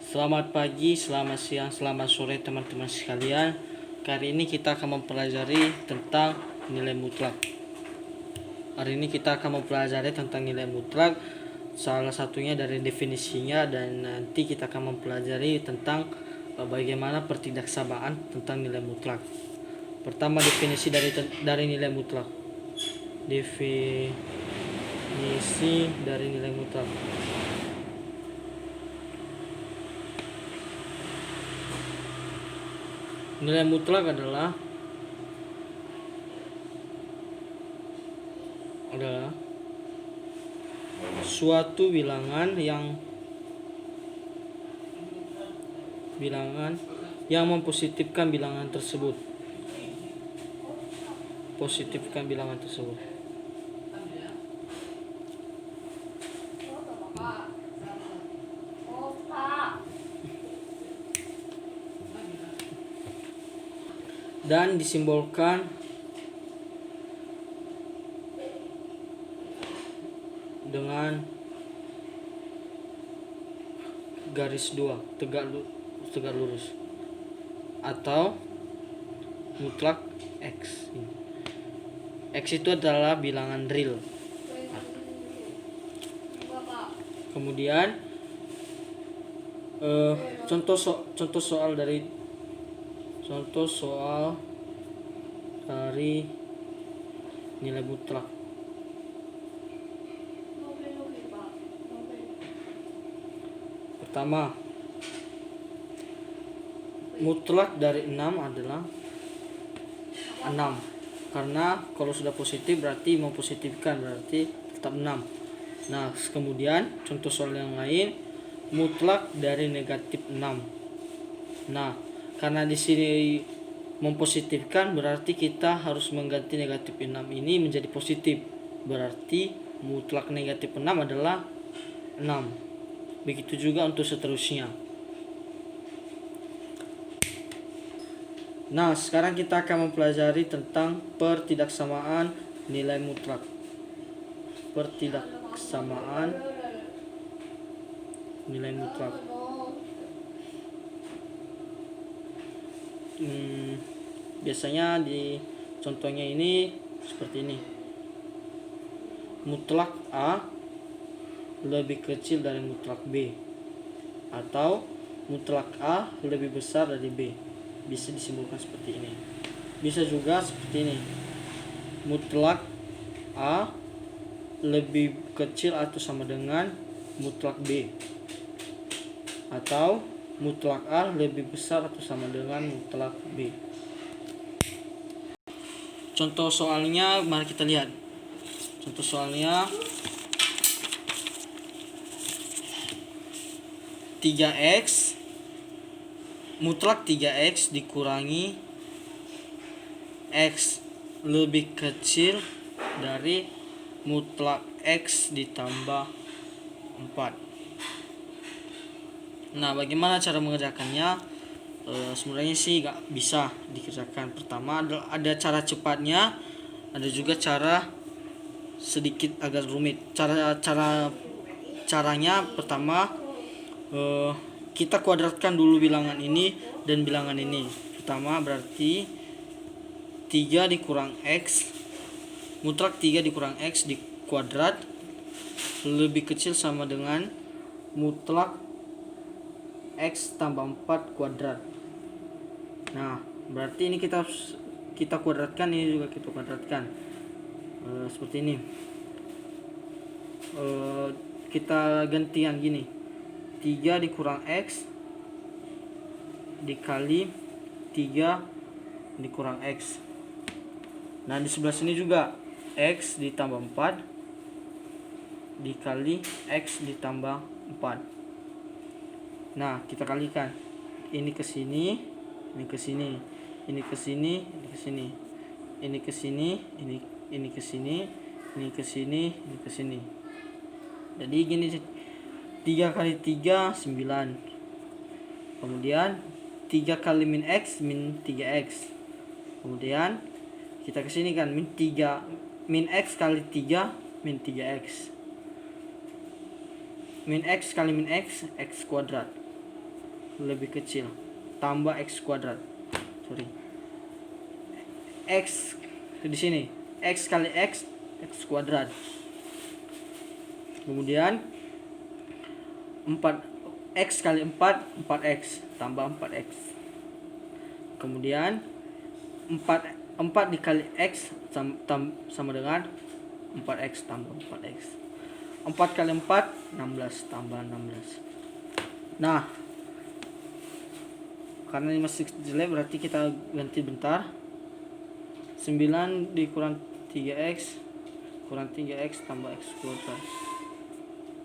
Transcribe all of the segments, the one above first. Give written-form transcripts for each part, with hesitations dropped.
Selamat pagi, selamat siang, selamat sore teman-teman sekalian. Kali ini kita akan mempelajari tentang nilai mutlak. Salah satunya dari definisinya, dan nanti kita akan mempelajari tentang bagaimana pertidaksamaan tentang nilai mutlak. Pertama, definisi dari nilai mutlak. Definisi dari nilai mutlak. Nilai mutlak adalah suatu bilangan yang mempositifkan bilangan tersebut. Dan disimbolkan dengan garis 2 tegak lurus atau mutlak X. X itu adalah bilangan real. Kemudian contoh soal dari nilai mutlak. Pertama, mutlak dari 6 adalah 6. Karena kalau sudah positif berarti mempositifkan, berarti tetap 6. Nah, kemudian contoh soal yang lain, mutlak dari negatif 6. Nah, karena di sini mempositifkan, berarti kita harus mengganti negatif 6 ini menjadi positif. Berarti mutlak negatif 6 adalah 6. Begitu juga untuk seterusnya. Nah, sekarang kita akan mempelajari tentang pertidaksamaan nilai mutlak. Pertidaksamaan nilai mutlak. Biasanya di contohnya ini seperti ini. Mutlak A lebih kecil dari mutlak B, atau mutlak A lebih besar dari B. Bisa disimbolkan seperti ini. Bisa juga seperti ini. Mutlak A lebih kecil atau sama dengan mutlak B, atau mutlak A lebih besar atau sama dengan mutlak B. Contoh soalnya mari kita lihat. Contoh soalnya 3x, mutlak 3x dikurangi x lebih kecil dari mutlak x ditambah 4. Nah, bagaimana cara mengerjakannya? Sebenarnya sih gak bisa dikerjakan. Pertama ada cara cepatnya, ada juga cara sedikit agak rumit. Caranya pertama, kita kuadratkan dulu bilangan ini dan bilangan ini. Pertama berarti 3 dikurang x, mutlak 3 dikurang x dikuadrat lebih kecil sama dengan mutlak x tambah 4 kuadrat. Nah, berarti ini kita kuadratkan, ini juga kita kuadratkan. Seperti ini. Kita gantian gini. 3 dikurang x dikali 3 dikurang x. Nah, di sebelah sini juga x ditambah 4 dikali x ditambah 4. Nah, kita kalikan. Ini ke sini, ini ke sini, ini ke sini, ini ke sini, ini ke sini, ini ke sini, ini ke sini, ini ke sini. Jadi gini, 3 kali 3 9. Kemudian 3 kali min x min 3x. Kemudian kita ke sini kan, min x kali 3 min 3x. Min x kali min x, x kuadrat. lebih kecil tambah x kuadrat. X di sini x kali x kuadrat. Kemudian 4x kali 4 4x tambah 4x. Kemudian 4 dikali x sama dengan 4x tambah 4x. 4 kali 4 16 tambah 16. Nah, karena ini masih jelek berarti kita ganti bentar. 9 dikurang 3x kurang 3x tambah x kuadrat.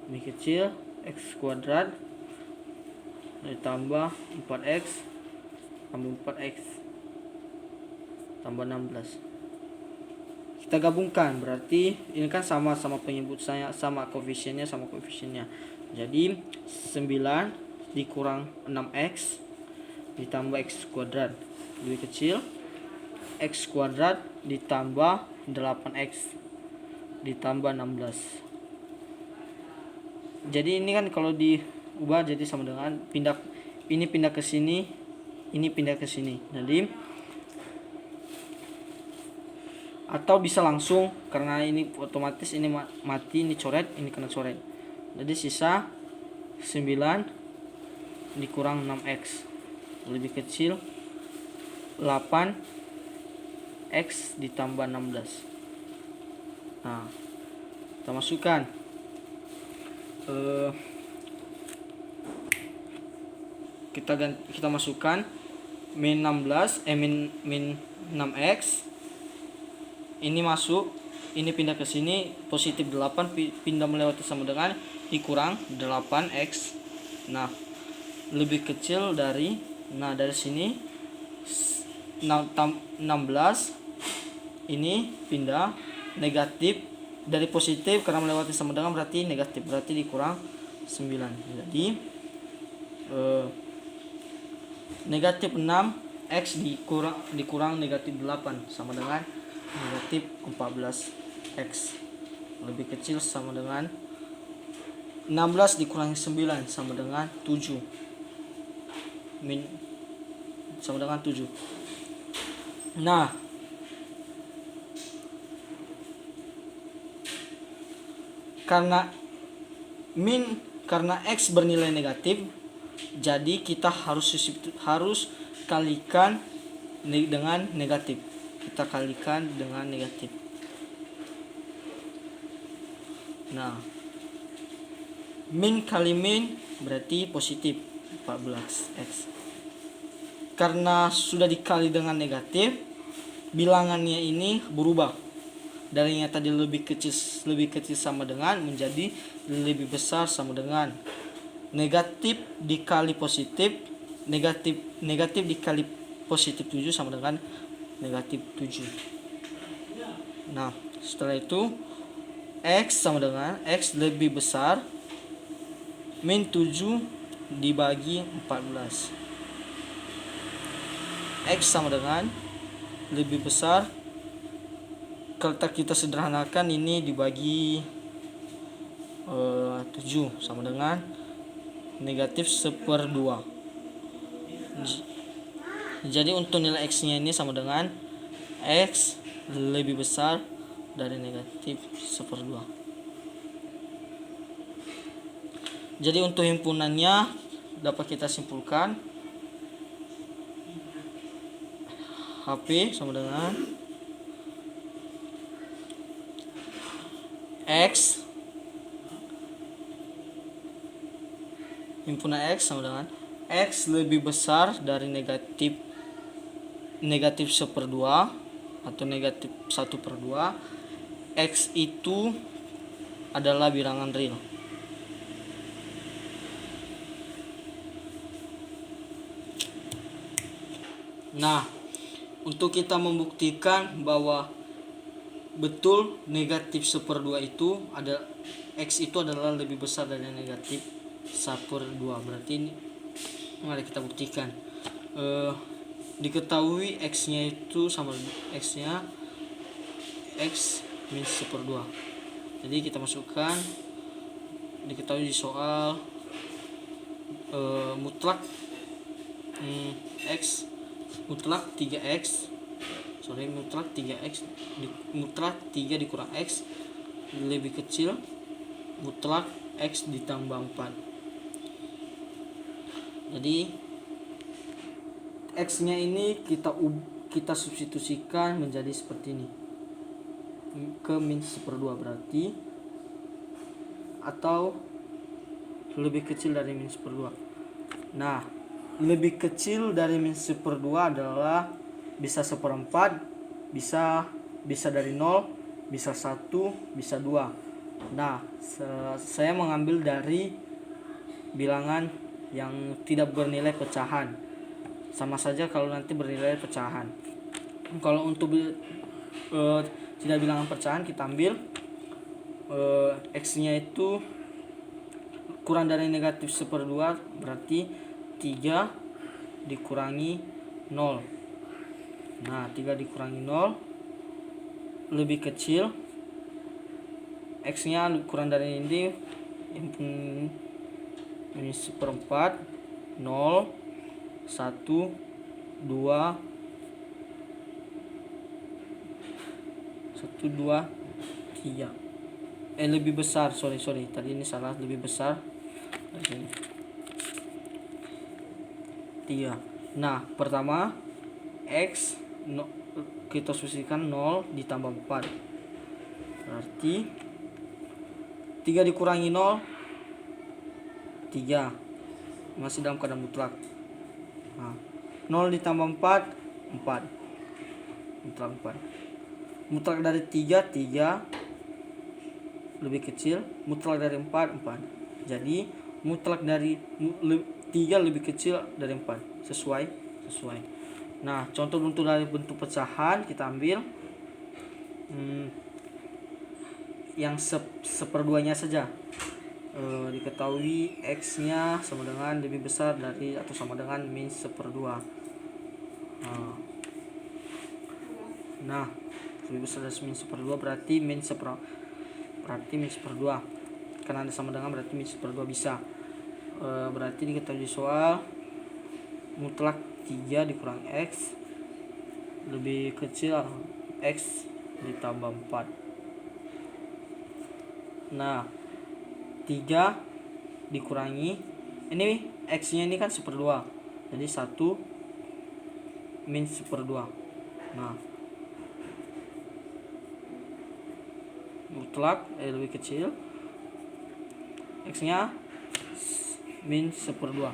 Ini kecil x kuadrat ditambah 4x tambah 4x tambah 16. Kita gabungkan berarti ini kan sama penyebutnya, sama koefisiennya. Jadi 9 dikurang 6x ditambah x kuadrat lebih kecil x kuadrat ditambah 8x ditambah 16. Jadi ini kan kalau diubah jadi sama dengan ini pindah ke sini, ini pindah ke sini. Jadi atau bisa langsung karena ini otomatis ini mati, ini coret, ini kena coret. Jadi sisa 9 dikurang 6x lebih kecil 8x ditambah 16. Nah, kita masukkan kita masukkan min 6x ini masuk, ini pindah ke sini, positif 8 pindah melewati sama dengan dikurang 8x. Nah, lebih kecil dari, nah dari sini 16 ini pindah negatif dari positif karena melewati sama dengan berarti negatif, berarti dikurang 9. Jadi negatif 6x dikurang negatif 8 sama dengan negatif 14x lebih kecil sama dengan 16 dikurangi 9 sama dengan 7 sama dengan 7. Nah, karena x bernilai negatif, jadi kita harus kalikan dengan negatif. Kita kalikan dengan negatif. Nah, min kali min berarti positif 14x. Karena sudah dikali dengan negatif, bilangannya ini berubah. Dari yang tadi lebih kecil sama dengan menjadi lebih besar sama dengan negatif dikali positif, negatif dikali positif 7 sama dengan negatif 7. Nah, setelah itu x sama dengan x lebih besar min 7 dibagi 14. X sama dengan lebih besar, kalau kita sederhanakan ini dibagi 7 sama dengan negatif 1/2. Jadi untuk nilai x nya ini sama dengan x lebih besar dari negatif 1/2. Jadi untuk himpunannya dapat kita simpulkan HP sama dengan X, himpunan X sama dengan X lebih besar dari negatif 1/2 atau negatif 1/2. X itu adalah bilangan real. Nah, untuk kita membuktikan bahwa betul negatif 1/2 itu ada X itu adalah lebih besar dari negatif 1/2, berarti ini mari kita buktikan. Diketahui X nya itu sama X nya X min 1/2. Jadi kita masukkan, diketahui di soal mutlak X mutlak 3X, mutlak 3X mutlak 3 dikurang X lebih kecil mutlak X ditambah 4. Jadi X nya ini kita substitusikan menjadi seperti ini, ke min 1/2 berarti, atau lebih kecil dari min 1/2. Nah, lebih kecil dari min 1/2 adalah bisa 1/4, bisa dari 0, bisa 1, bisa 2. Nah, saya mengambil dari bilangan yang tidak bernilai pecahan. Sama saja kalau nanti bernilai pecahan. Kalau untuk tidak bilangan pecahan, kita ambil X nya itu kurang dari negatif 1/2 berarti 3 dikurangi 0. Nah, 3 dikurangi 0 lebih kecil, X nya kurang dari ini, ini 1/4, 0, 1, 2, 3. Lebih besar, sorry tadi ini salah, lebih besar dari sini. 3. Nah, pertama X kita substitusikan 0 ditambah 4. Berarti 3 dikurangi 0, 3. Masih dalam keadaan mutlak. Nah, 0 ditambah 4, 4. Mutlak 4. Mutlak dari 3 lebih kecil, mutlak dari 4. Jadi mutlak dari 3 lebih kecil dari 4. Sesuai. Nah, contoh untuk dari bentuk pecahan kita ambil yang 1/2 saja. Diketahui X nya sama dengan lebih besar dari atau sama dengan min 1/2. Nah, lebih besar dari min 1/2 berarti min 1/2. Karena ada sama dengan berarti min 1/2 bisa. Berarti diketahui soal mutlak 3 dikurang X lebih kecil X ditambah 4. Nah, 3 dikurangi ini X nya ini kan 1/2, jadi 1 min 1/2. Nah, mutlak lebih kecil, X nya min 1/2,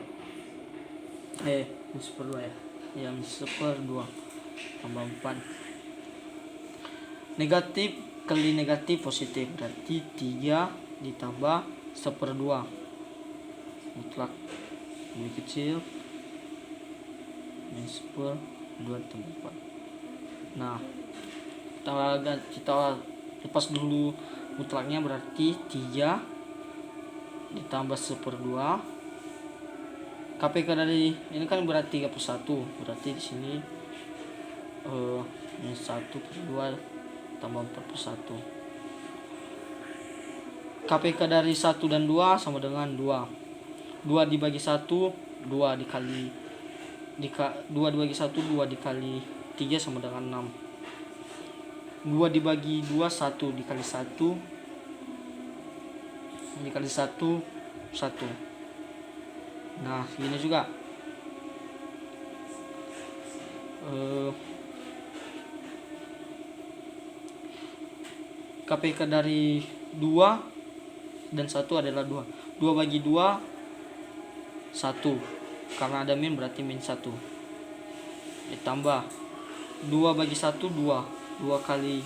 min 1/2 ya, min 1/2 tambah 4. Negatif kali negatif positif, berarti 3 ditambah 1/2 mutlak lebih kecil, min 1/2 tambah 4. Nah, kita lepas dulu mutlaknya, berarti 3 ditambah 1/2. KPK dari ini kan berarti 31, berarti di sini min 1/2 tambah 4/1. KPK dari 1 dan 2 sama dengan 2. 2 dibagi 1, 2 dibagi 1, 2 dikali 3 sama dengan 6. 2 dibagi 2, 1 dikali 1 dikali 1, 1. Nah, gini juga. KPK dari 2 dan 1 adalah 2. 2 bagi 2, 1. Karena ada min berarti min 1. Ditambah 2 bagi 1, 2. 2 kali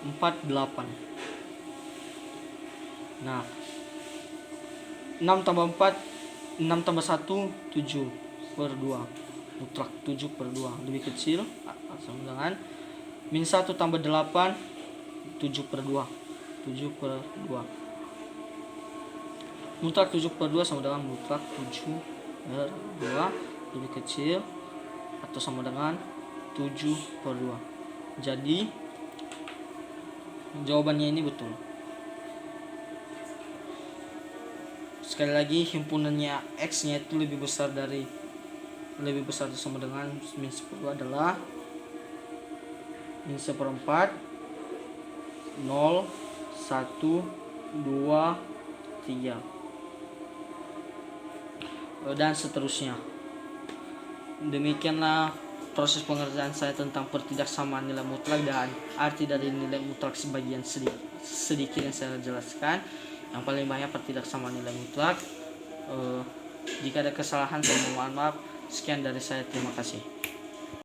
4, 8. Nah, 6 tambah 4, 6 tambah 1, 7/2. Mutlak 7/2 lebih kecil sama dengan min 1 tambah 8, 7/2. 7/2. Mutlak 7/2 sama dengan mutlak 7/2 lebih kecil atau sama dengan 7/2. Jadi jawabannya ini betul. Sekali lagi, himpunannya X-nya itu lebih besar atau sama dengan min 10 adalah min 1/4, 0, 1, 2, 3, dan seterusnya. Demikianlah proses pengerjaan saya tentang pertidaksamaan nilai mutlak dan arti dari nilai mutlak sebagian sedikit yang saya jelaskan. Yang paling banyak pertidaksamaan nilai mutlak. Jika ada kesalahan saya mohon maaf. Sekian dari saya, terima kasih.